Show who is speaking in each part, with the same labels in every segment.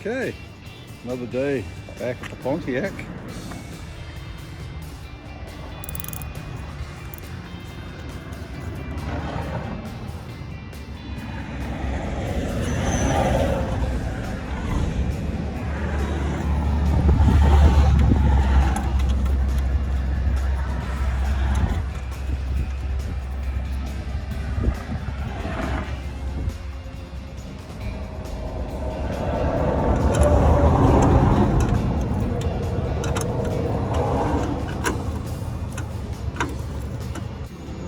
Speaker 1: Okay, another day back at the Pontiac.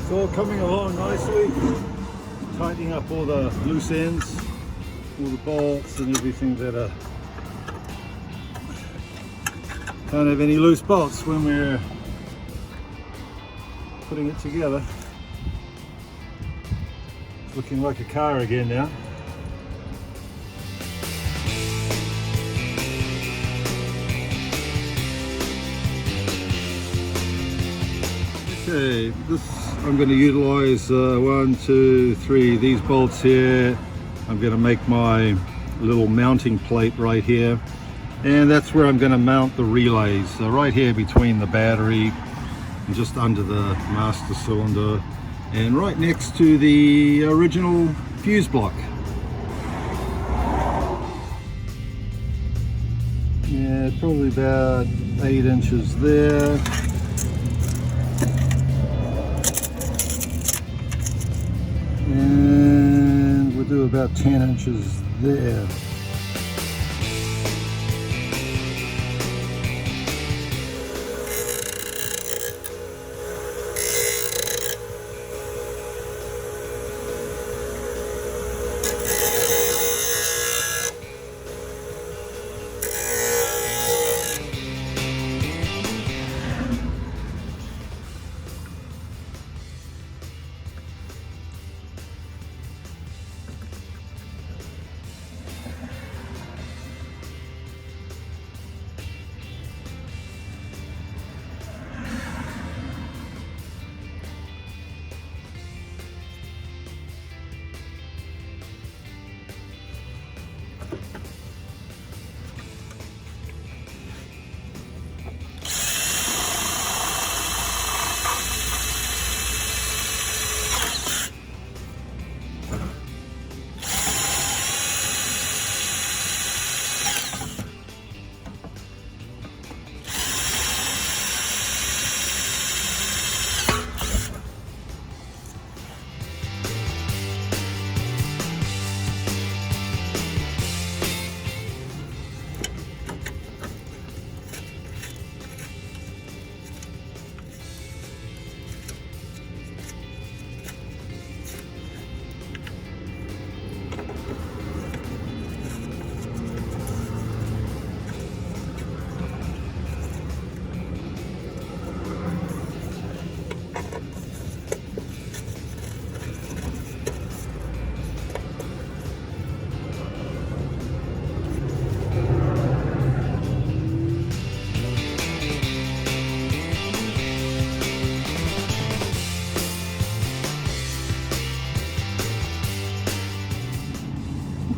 Speaker 1: It's all coming along nicely, tightening up all the loose ends, all the bolts and everything that don't have any loose bolts when we're putting it together. It's looking like a car again now. Okay, this I'm going to utilize 1, 2, 3 these bolts here. I'm going to make my little mounting plate right here, and that's where I'm going to mount the relays, right here between the battery and just under the master cylinder and right next to the original fuse block. Yeah, probably about 8 inches there. And we'll do about 10 inches there.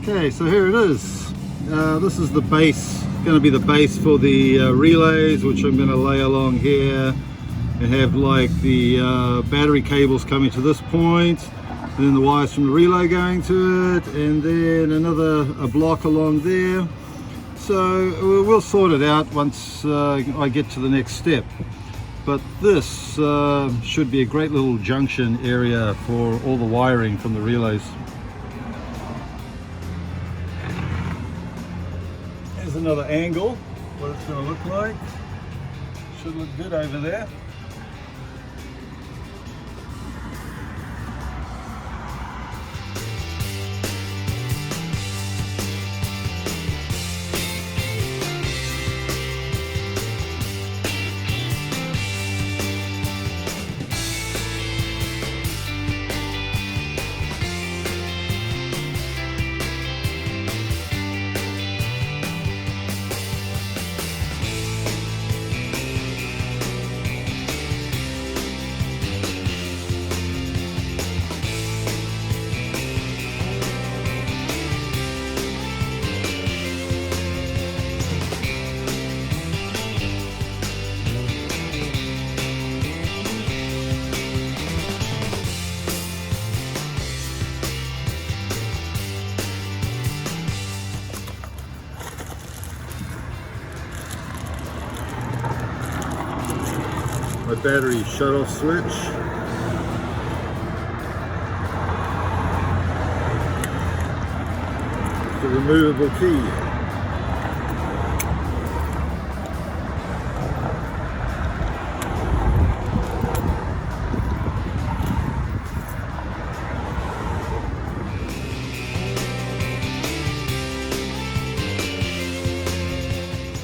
Speaker 1: Okay, so here it is. This is the base, going to be the base for the relays, which I'm going to lay along here and have like the battery cables coming to this point, and then the wires from the relay going to it, and then a block along there. So we'll sort it out once I get to the next step. But this should be a great little junction area for all the wiring from the relays. Here's another angle, what it's going to look like. Should look good over there. my battery shut-off switch. The removable key.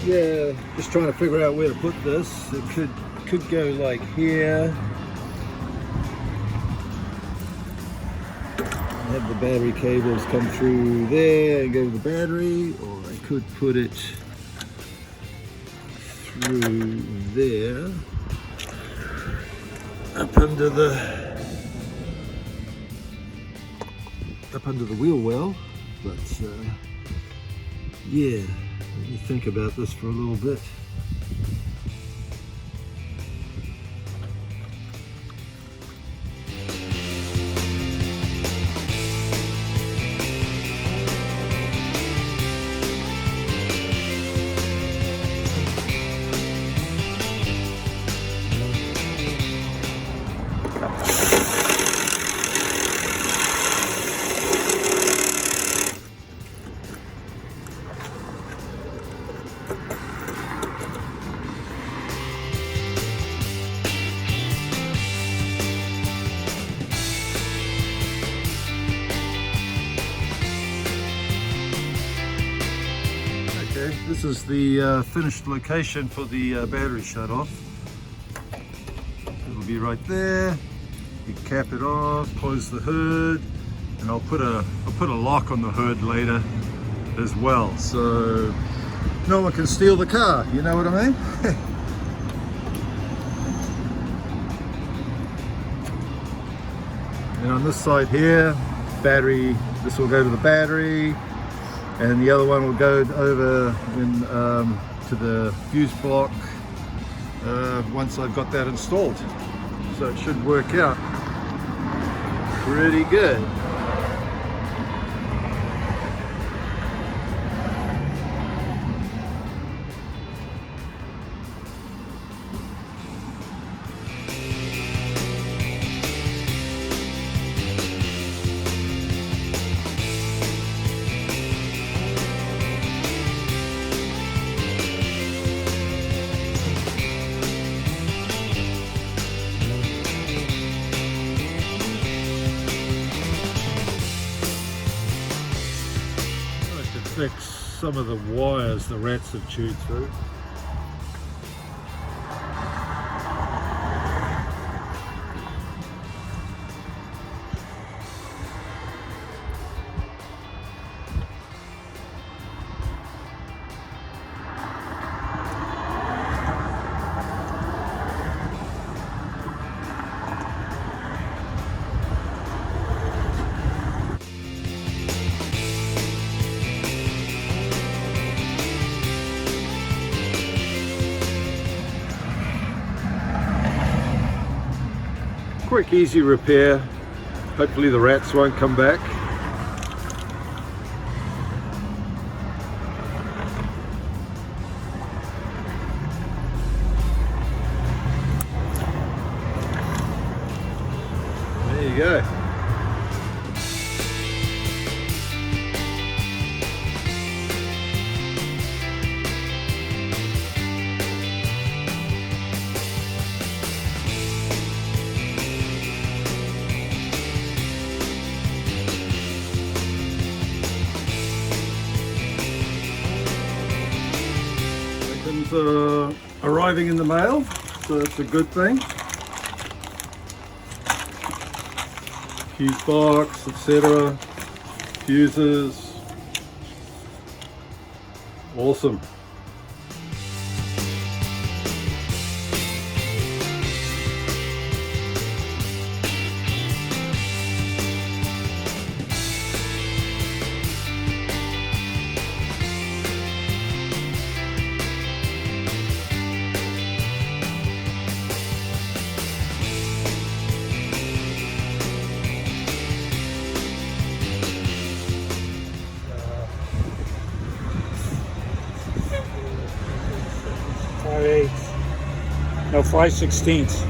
Speaker 1: Yeah, just trying to figure out where to put this. It could go like here. Have the battery cables come through there and go to the battery, or I could put it through there up under the wheel well. But yeah, let me think about this for a little bit. This is the finished location for the battery shut-off. It'll be right there. You cap it off, close the hood, and I'll put a lock on the hood later as well, so no one can steal the car. You know what I mean? And on this side here, battery. This will go to the battery. And the other one will go over to the fuse block once I've got that installed. So it should work out pretty good. Fix some of the wires the rats have chewed through. Quick, easy repair. Hopefully the rats won't come back. There you go. Arriving in the mail, so that's a good thing. Fuse box, etc. Fuses. Awesome.
Speaker 2: No, 5/16.
Speaker 1: Is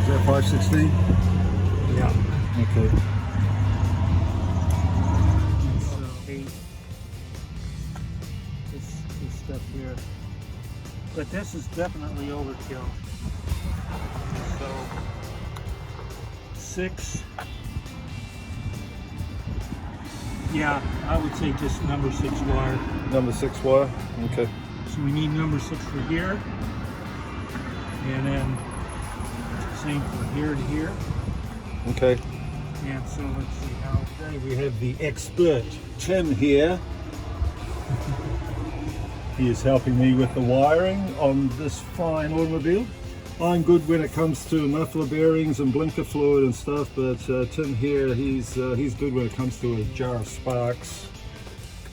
Speaker 1: that 5/16?
Speaker 2: Yeah.
Speaker 1: Okay.
Speaker 2: So this stuff here, but this is definitely overkill. So 6. Yeah, I would say just number 6 wire.
Speaker 1: Number 6 wire. Okay.
Speaker 2: So we need number 6 for here, and then same from here to here.
Speaker 1: Okay.
Speaker 2: And so let's see how.
Speaker 1: Okay, we have the expert Tim here. He is helping me with the wiring on this fine automobile. I'm good when it comes to muffler bearings and blinker fluid and stuff, but Tim here, he's good when it comes to a jar of sparks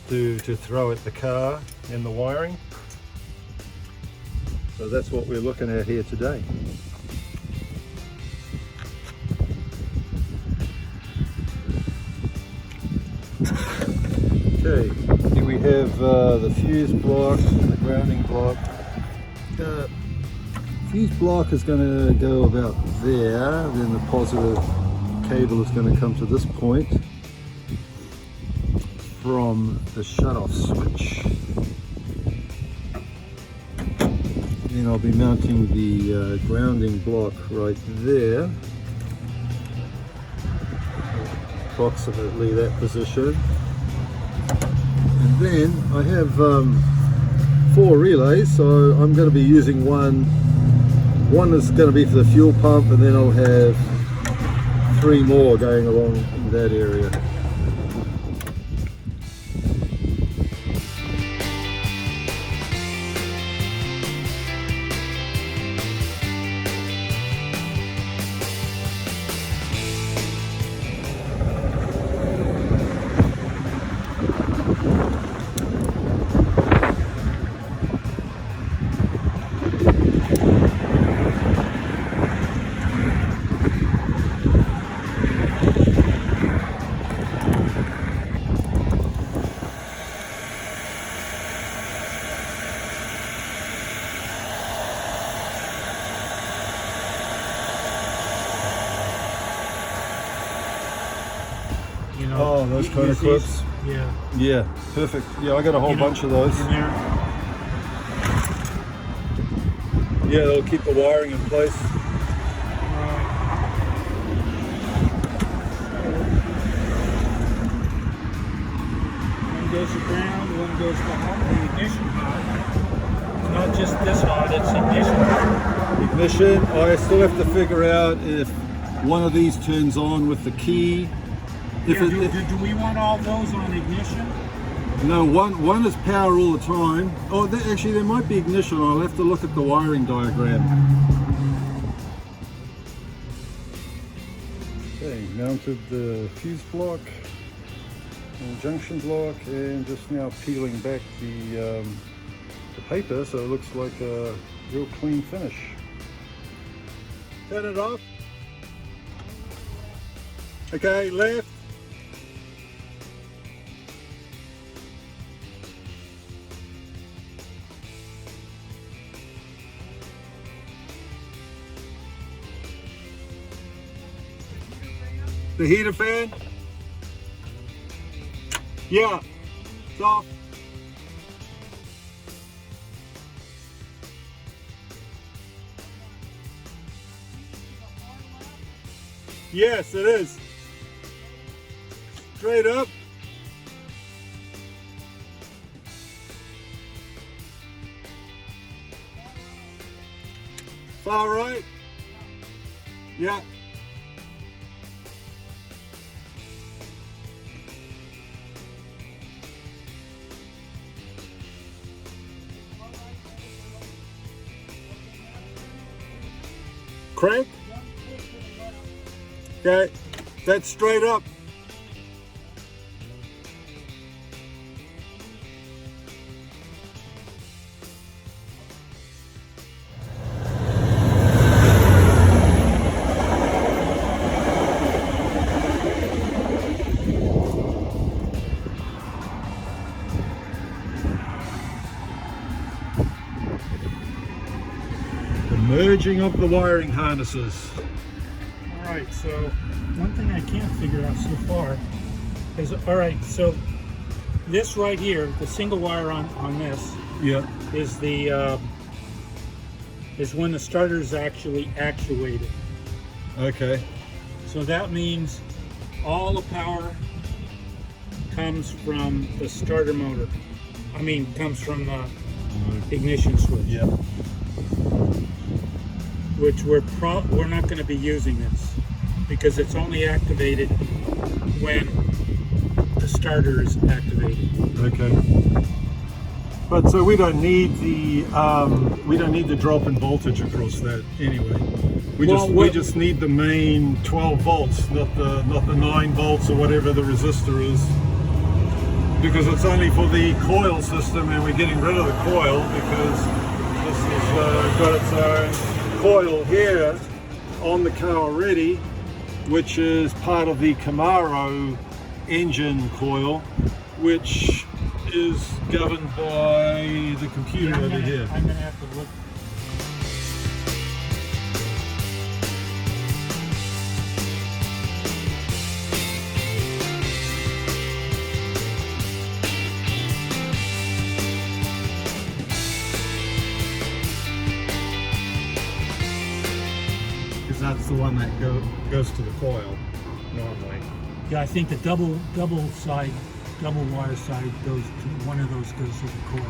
Speaker 1: to throw at the car and the wiring. So that's what we're looking at here today. Okay, here we have the fuse block and the grounding block. Fuse block is going to go about there, then the positive cable is going to come to this point from the shut-off switch. Then I'll be mounting the grounding block right there, approximately that position. And then I have 4 relays, so I'm going to be using one is going to be for the fuel pump, and then I'll have 3 more going along in that area.
Speaker 2: You know,
Speaker 1: Oh, those kind of clips?
Speaker 2: Yeah.
Speaker 1: Yeah, perfect. Yeah, I got a whole bunch of those.
Speaker 2: In there.
Speaker 1: Yeah, they'll keep the wiring in place.
Speaker 2: One goes to ground, one goes to the ignition hot. Not just this hot, it's ignition hot.
Speaker 1: Ignition, I still have to figure out if one of these turns on with the key. If
Speaker 2: Yeah, do we want all those on ignition?
Speaker 1: No, one is power all the time. Oh, actually there might be ignition. I'll have to look at the wiring diagram. Okay, mounted the fuse block and junction block, and just now peeling back the paper so it looks like a real clean finish. Turn it off. Okay, left. The heater fan? Yeah, it's off. Yes, it is. Straight up. Far right. Yeah. Crank. Okay, that's straight up. merging of the wiring harnesses.
Speaker 2: All right, so one thing I can't figure out so far is, all right, so this right here, the single wire on this,
Speaker 1: Yeah.
Speaker 2: is the is when the starter is actually actuated.
Speaker 1: Okay.
Speaker 2: So that means all the power comes from the starter motor. I mean, comes from the ignition switch.
Speaker 1: Yeah.
Speaker 2: Which we're not going to be using this because it's only activated when the starter is activated.
Speaker 1: Okay. But so we don't need the drop in voltage across that anyway. We just need the main 12 volts, not the 9 volts or whatever the resistor is, because it's only for the coil system, and we're getting rid of the coil because this has got its own coil here on the car already, which is part of the Camaro engine coil, which is governed by the computer over here.
Speaker 2: I'm gonna have to look.
Speaker 1: Because that's the one that goes to the coil normally.
Speaker 2: Yeah, I think the double wire side goes to one of those goes to the coil.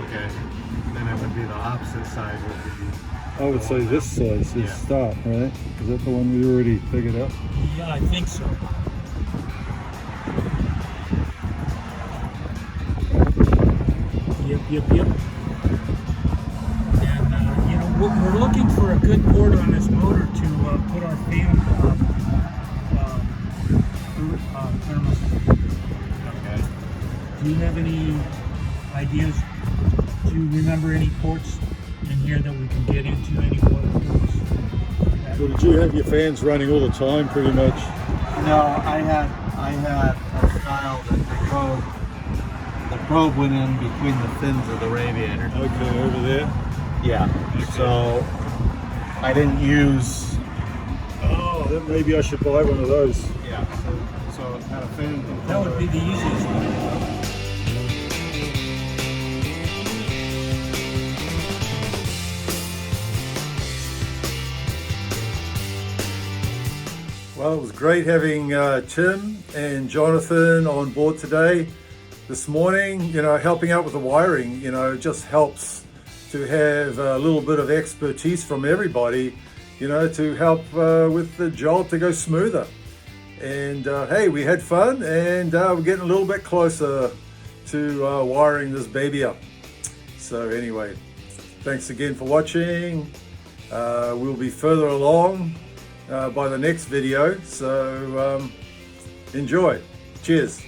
Speaker 3: Okay, then it would be the opposite side would be.
Speaker 1: I would say this side says
Speaker 3: Yeah.
Speaker 1: start, right? Is that the one we already figured out?
Speaker 2: Yeah, I think so. Yep. And you know, we're looking for a good port on this motor to put our fan thermostat.
Speaker 3: Okay.
Speaker 2: Do you have any ideas? Do you remember any ports in here that we can get into? Any water ports?
Speaker 1: Well, did you have your fans running all the time, pretty much?
Speaker 3: No, I had a style that the probe went in between the fins of the radiator.
Speaker 1: Okay, over there.
Speaker 3: Yeah. So I didn't use.
Speaker 1: Oh, then maybe I should buy one of those.
Speaker 3: Yeah. So it had a fan controller.
Speaker 2: That would be the easiest one.
Speaker 1: Well, it was great having Tim and Jonathan on board today. This morning, you know, helping out with the wiring, you know, just helps to have a little bit of expertise from everybody, you know, to help with the job to go smoother. And hey, we had fun, and we're getting a little bit closer to wiring this baby up. So anyway, thanks again for watching. We'll be further along by the next video, so enjoy. Cheers.